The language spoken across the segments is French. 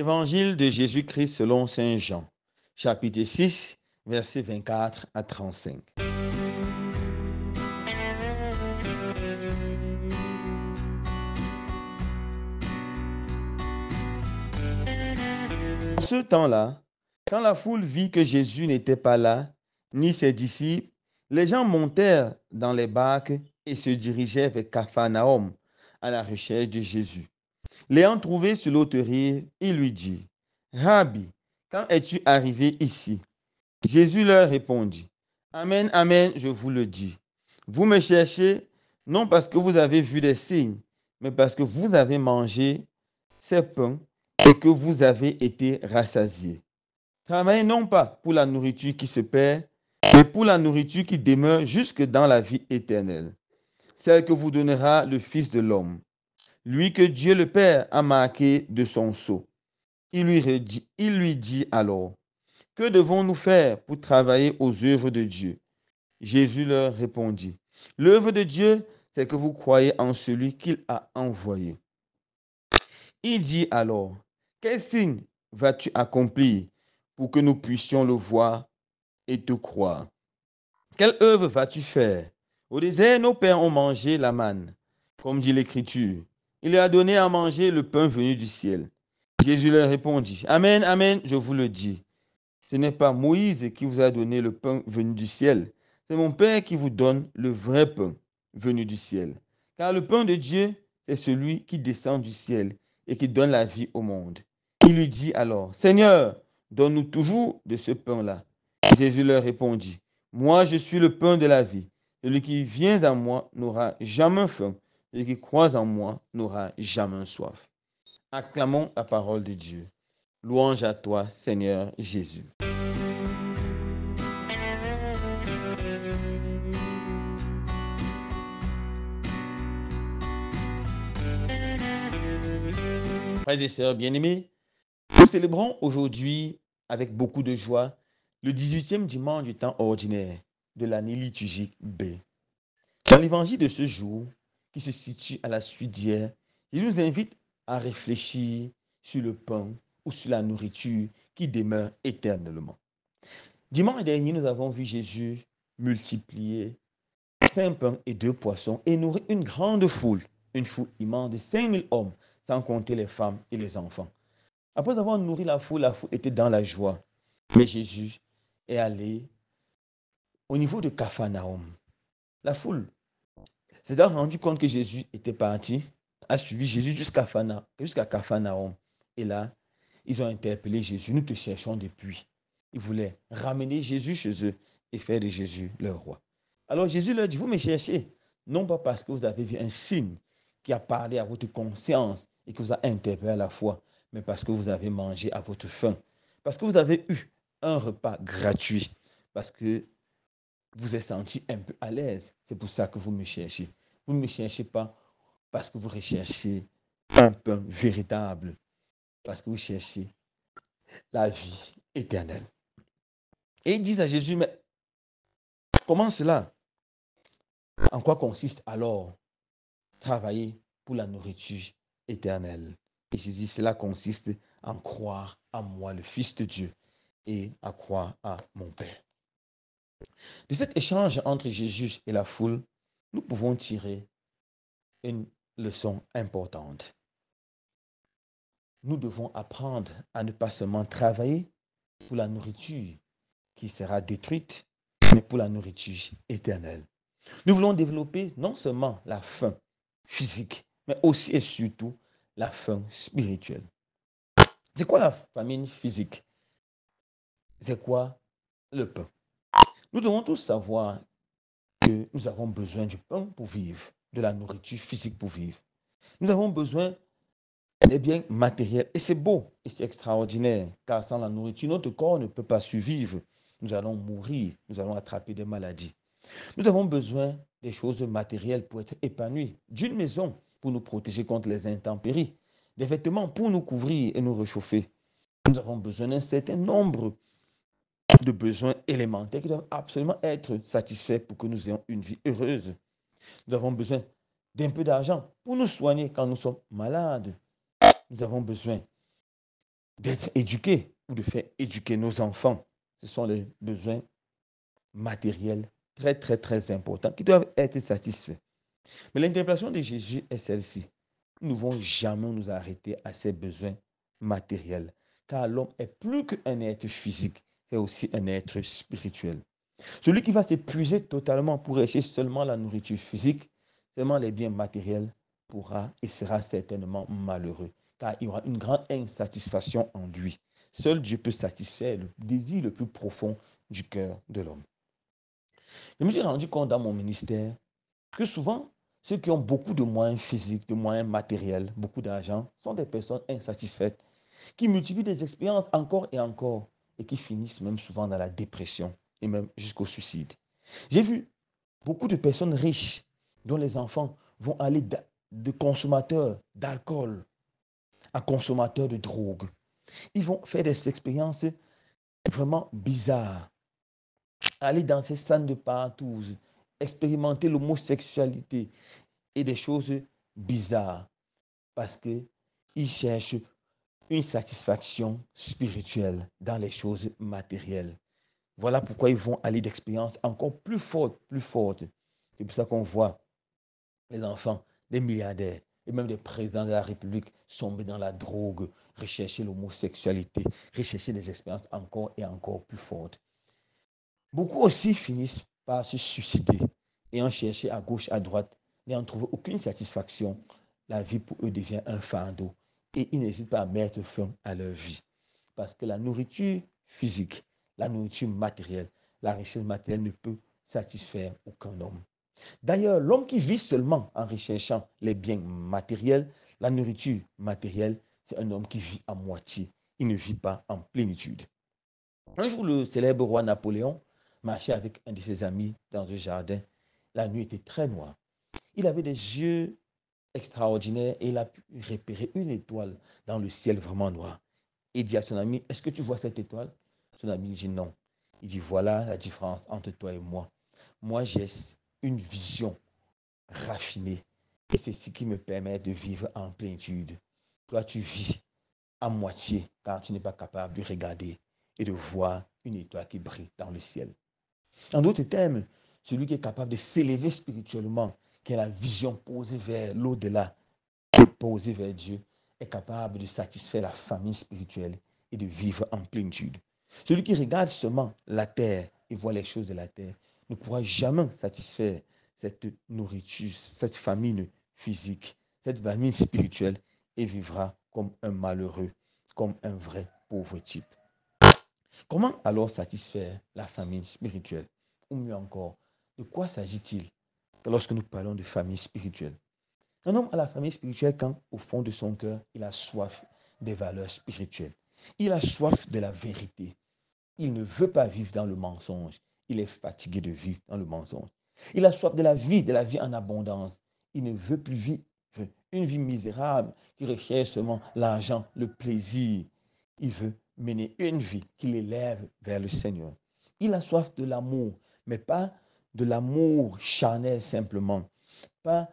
Évangile de Jésus-Christ selon saint Jean, chapitre 6, versets 24 à 35. En ce temps-là, quand la foule vit que Jésus n'était pas là, ni ses disciples, les gens montèrent dans les barques et se dirigeaient vers Capharnaüm à la recherche de Jésus. L'ayant trouvé sur l'auterier, il lui dit, « Rabbi, quand es-tu arrivé ici ?» Jésus leur répondit, « Amen, amen, je vous le dis. Vous me cherchez non parce que vous avez vu des signes, mais parce que vous avez mangé ces pains et que vous avez été rassasiés. Travaillez non pas pour la nourriture qui se perd, mais pour la nourriture qui demeure jusque dans la vie éternelle, celle que vous donnera le Fils de l'homme, lui que Dieu le Père a marqué de son sceau. » Il lui dit alors, « Que devons-nous faire pour travailler aux œuvres de Dieu ?» Jésus leur répondit, « L'œuvre de Dieu, c'est que vous croyez en celui qu'il a envoyé. » Il dit alors, « Quel signe vas-tu accomplir pour que nous puissions le voir et te croire? Quelle œuvre vas-tu faire? Au désert, nos pères ont mangé la manne, comme dit l'Écriture. Il leur a donné à manger le pain venu du ciel. » Jésus leur répondit, « Amen, amen, je vous le dis. Ce n'est pas Moïse qui vous a donné le pain venu du ciel. C'est mon Père qui vous donne le vrai pain venu du ciel. Car le pain de Dieu, c'est celui qui descend du ciel et qui donne la vie au monde. » Il lui dit alors, « Seigneur, donne-nous toujours de ce pain-là. » Jésus leur répondit, « Moi, je suis le pain de la vie. Celui qui vient à moi n'aura jamais faim. Celui qui croit en moi n'aura jamais soif. » Acclamons la parole de Dieu. Louange à toi, Seigneur Jésus. Frères et sœurs bien-aimés, nous célébrons aujourd'hui avec beaucoup de joie le 18e dimanche du temps ordinaire de l'année liturgique B. Dans l'évangile de ce jour, qui se situe à la suite d'hier, il nous invite à réfléchir sur le pain ou sur la nourriture qui demeure éternellement. Dimanche dernier, nous avons vu Jésus multiplier 5 pains et 2 poissons et nourrir une grande foule, une foule immense de 5000 hommes, sans compter les femmes et les enfants. Après avoir nourri la foule était dans la joie. Mais Jésus est allé au niveau de Capharnaüm. La foule s'est rendu compte que Jésus était parti, a suivi Jésus jusqu'à Capharnaüm. Et là, ils ont interpellé Jésus. « Nous te cherchons depuis. » Ils voulaient ramener Jésus chez eux et faire de Jésus leur roi. Alors Jésus leur dit, « Vous me cherchez, non pas parce que vous avez vu un signe qui a parlé à votre conscience et qui vous a interpellé à la fois, mais parce que vous avez mangé à votre faim, parce que vous avez eu un repas gratuit, parce que vous êtes senti un peu à l'aise. C'est pour ça que vous me cherchez. Vous ne me cherchez pas parce que vous recherchez un pain véritable, parce que vous cherchez la vie éternelle. » Et ils disent à Jésus, « Mais comment cela? En quoi consiste alors travailler pour la nourriture éternelle? » Et Jésus dit, « Cela consiste en croire en moi, le Fils de Dieu, et à croire à mon Père. » De cet échange entre Jésus et la foule, nous pouvons tirer une leçon importante. Nous devons apprendre à ne pas seulement travailler pour la nourriture qui sera détruite, mais pour la nourriture éternelle. Nous voulons développer non seulement la faim physique, mais aussi et surtout la faim spirituelle. C'est quoi la famine physique? C'est quoi le pain? Nous devons tous savoir que nous avons besoin du pain pour vivre, de la nourriture physique pour vivre. Nous avons besoin des biens matériels. Et c'est beau et c'est extraordinaire, car sans la nourriture, notre corps ne peut pas survivre. Nous allons mourir, nous allons attraper des maladies. Nous avons besoin des choses matérielles pour être épanouis, d'une maison pour nous protéger contre les intempéries, des vêtements pour nous couvrir et nous réchauffer. Nous avons besoin d'un certain nombre de besoins élémentaires qui doivent absolument être satisfaits pour que nous ayons une vie heureuse. Nous avons besoin d'un peu d'argent pour nous soigner quand nous sommes malades. Nous avons besoin d'être éduqués ou de faire éduquer nos enfants. Ce sont les besoins matériels très, très, très importants qui doivent être satisfaits. Mais l'interprétation de Jésus est celle-ci. Nous ne devons jamais nous arrêter à ces besoins matériels, car l'homme est plus qu'un être physique, c'est aussi un être spirituel. Celui qui va s'épuiser totalement pour rechercher seulement la nourriture physique, seulement les biens matériels, pourra et sera certainement malheureux, car il y aura une grande insatisfaction en lui. Seul Dieu peut satisfaire le désir le plus profond du cœur de l'homme. Je me suis rendu compte dans mon ministère que souvent, ceux qui ont beaucoup de moyens physiques, de moyens matériels, beaucoup d'argent, sont des personnes insatisfaites, qui multiplient des expériences encore et encore, et qui finissent même souvent dans la dépression et même jusqu'au suicide. J'ai vu beaucoup de personnes riches dont les enfants vont aller de consommateurs d'alcool à consommateurs de drogue. Ils vont faire des expériences vraiment bizarres, aller dans ces salles de partous, expérimenter l'homosexualité et des choses bizarres parce qu'ils cherchent une satisfaction spirituelle dans les choses matérielles. Voilà pourquoi ils vont aller d'expériences encore plus fortes, plus fortes. C'est pour ça qu'on voit les enfants des milliardaires et même des présidents de la République tomber dans la drogue, rechercher l'homosexualité, rechercher des expériences encore et encore plus fortes. Beaucoup aussi finissent par se suicider et en chercher à gauche, à droite, n'ayant trouvé aucune satisfaction. La vie pour eux devient un fardeau et ils n'hésitent pas à mettre fin à leur vie. Parce que la nourriture physique, la nourriture matérielle, la richesse matérielle ne peut satisfaire aucun homme. D'ailleurs, l'homme qui vit seulement en recherchant les biens matériels, la nourriture matérielle, c'est un homme qui vit à moitié. Il ne vit pas en plénitude. Un jour, le célèbre roi Napoléon marchait avec un de ses amis dans un jardin. La nuit était très noire. Il avait des yeux extraordinaires et il a pu repérer une étoile dans le ciel vraiment noir. Il dit à son ami, est-ce que tu vois cette étoile? Son ami dit non. Il dit, voilà la différence entre toi et moi. Moi, j'ai une vision raffinée et c'est ce qui me permet de vivre en plénitude. Toi, tu vis à moitié car tu n'es pas capable de regarder et de voir une étoile qui brille dans le ciel. En d'autres termes, celui qui est capable de s'élever spirituellement, qui a la vision posée vers l'au-delà, posée vers Dieu, est capable de satisfaire la famille spirituelle et de vivre en plénitude. Celui qui regarde seulement la terre et voit les choses de la terre ne pourra jamais satisfaire cette nourriture, cette famine physique, cette famine spirituelle et vivra comme un malheureux, comme un vrai pauvre type. Comment alors satisfaire la famine spirituelle? Ou mieux encore, de quoi s'agit-il lorsque nous parlons de famille spirituelle? Un homme a la famille spirituelle quand, au fond de son cœur, il a soif des valeurs spirituelles. Il a soif de la vérité. Il ne veut pas vivre dans le mensonge. Il est fatigué de vivre dans le mensonge. Il a soif de la vie en abondance. Il ne veut plus vivre une vie misérable qui recherche seulement l'argent, le plaisir. Il veut mener une vie qui l'élève vers le Seigneur. Il a soif de l'amour, mais pas de l'amour charnel simplement, pas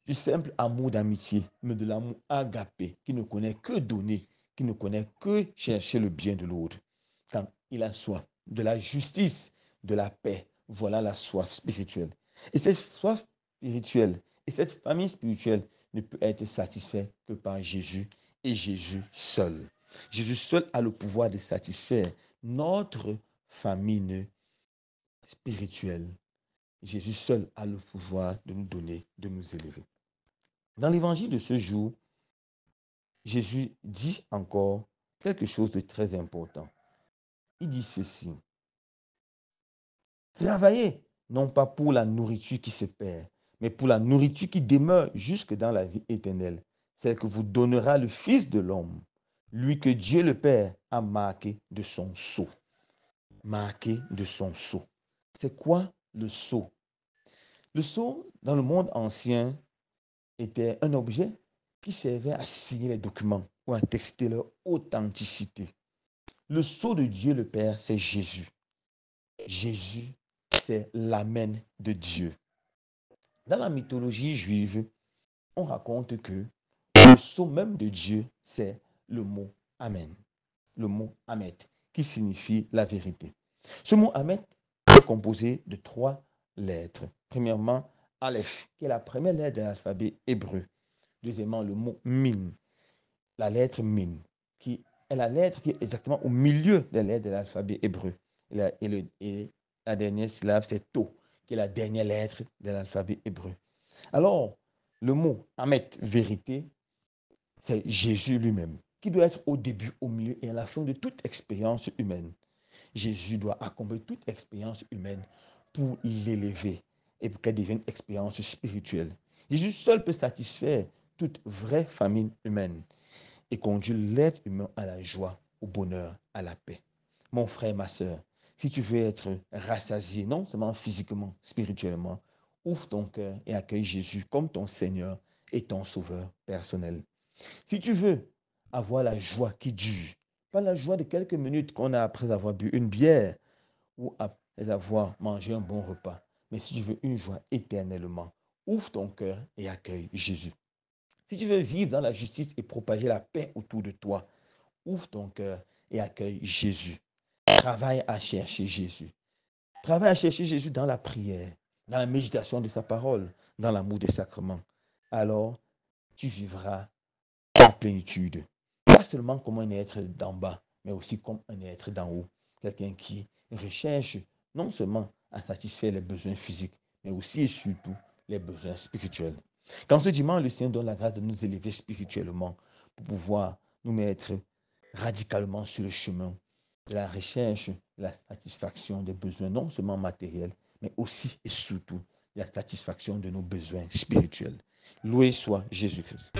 du simple amour d'amitié, mais de l'amour agapé qui ne connaît que donner, qui ne connaît que chercher le bien de l'autre. Quand il a soif de la justice, de la paix, voilà la soif spirituelle. Et cette soif spirituelle et cette famille spirituelle ne peut être satisfaite que par Jésus et Jésus seul. Jésus seul a le pouvoir de satisfaire notre famine spirituelle. Jésus seul a le pouvoir de nous donner, de nous élever. Dans l'évangile de ce jour, Jésus dit encore quelque chose de très important. Il dit ceci. Travaillez, non pas pour la nourriture qui se perd, mais pour la nourriture qui demeure jusque dans la vie éternelle, celle que vous donnera le Fils de l'homme, lui que Dieu le Père a marqué de son sceau. Marqué de son sceau. C'est quoi le sceau? Le sceau, dans le monde ancien, était un objet qui servait à signer les documents ou à tester leur authenticité. Le sceau de Dieu le Père, c'est Jésus. Jésus, c'est l'amen de Dieu. Dans la mythologie juive, on raconte que le sceau même de Dieu, c'est le mot Amen. Le mot Amet, qui signifie la vérité. Ce mot Amet est composé de 3 lettres. Premièrement, Aleph, qui est la première lettre de l'alphabet hébreu. Deuxièmement, le mot Min, la lettre Min, qui est la lettre qui est exactement au milieu des lettres de l'alphabet hébreu. Et la dernière syllabe, c'est To, qui est la dernière lettre de l'alphabet hébreu. Alors, le mot Amet, vérité, c'est Jésus lui-même, qui doit être au début, au milieu et à la fin de toute expérience humaine. Jésus doit accomplir toute expérience humaine pour l'élever et pour qu'elle devienne expérience spirituelle. Jésus seul peut satisfaire toute vraie famine humaine et conduire l'être humain à la joie, au bonheur, à la paix. Mon frère, ma soeur, si tu veux être rassasié, non seulement physiquement, spirituellement, ouvre ton cœur et accueille Jésus comme ton Seigneur et ton Sauveur personnel. Si tu veux avoir la joie qui dure, pas la joie de quelques minutes qu'on a après avoir bu une bière ou après avoir mangé un bon repas, mais si tu veux une joie éternellement, ouvre ton cœur et accueille Jésus. Si tu veux vivre dans la justice et propager la paix autour de toi, ouvre ton cœur et accueille Jésus. Travaille à chercher Jésus. Travaille à chercher Jésus dans la prière, dans la méditation de sa parole, dans l'amour des sacrements. Alors, tu vivras en plénitude. Pas seulement comme un être d'en bas, mais aussi comme un être d'en haut. Quelqu'un qui recherche non seulement à satisfaire les besoins physiques, mais aussi et surtout les besoins spirituels. Quand ce dimanche, le Seigneur donne la grâce de nous élever spirituellement pour pouvoir nous mettre radicalement sur le chemin de la recherche, de la satisfaction des besoins non seulement matériels, mais aussi et surtout de la satisfaction de nos besoins spirituels. Loué soit Jésus-Christ.